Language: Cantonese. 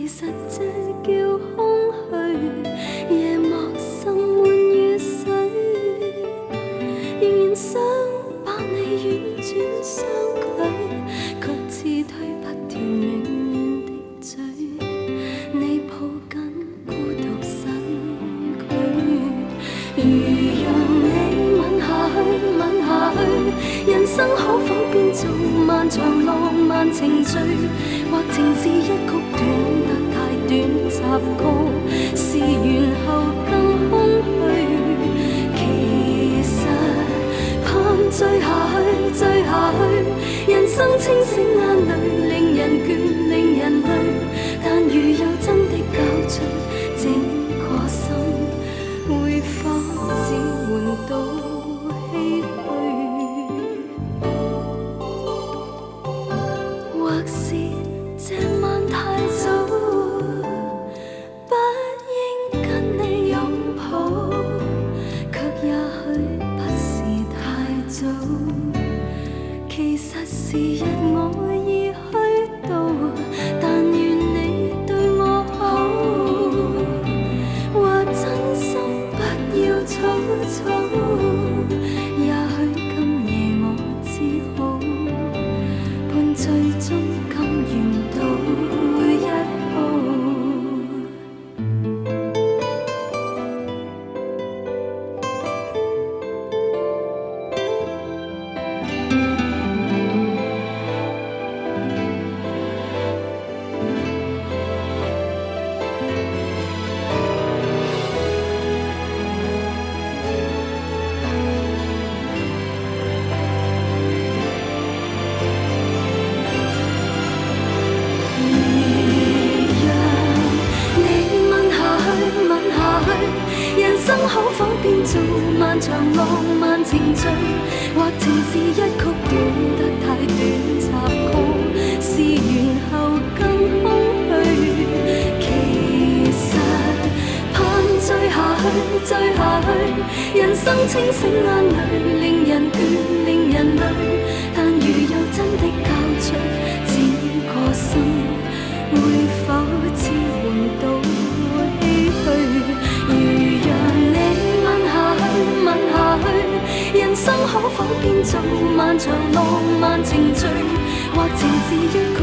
實這叫空虛，夜幕滲滿雨水，仍然想把你婉轉相距，卻似推不掉暖暖的嘴，你抱緊孤獨身軀，如讓你吻下去，吻下去，人生可否變做漫長浪漫程序，或情是一曲短得太短插曲，是完後更空虛。其實盼醉下去，醉下去，人生清醒眼淚，令人倦，令人累。但如有真的交出整個心，會否只換到唏噓？或是這晚太早，不應跟你擁抱，卻也許不是太早。其實時日我已虛度，但願你對我好，或真心不要草草。也許今夜我只好伴最終甘願賭一鋪。人生可否變做漫長浪漫程序，或情是一曲短得太短插曲，是完後更空虛。其實盼醉下去，醉下去，人生清醒眼淚，令人倦，令人累。但如有真的交出整個心，會否只換到唏噓？如讓你吻下去，吻下去，人生可否變做漫長浪漫程序，或情是一曲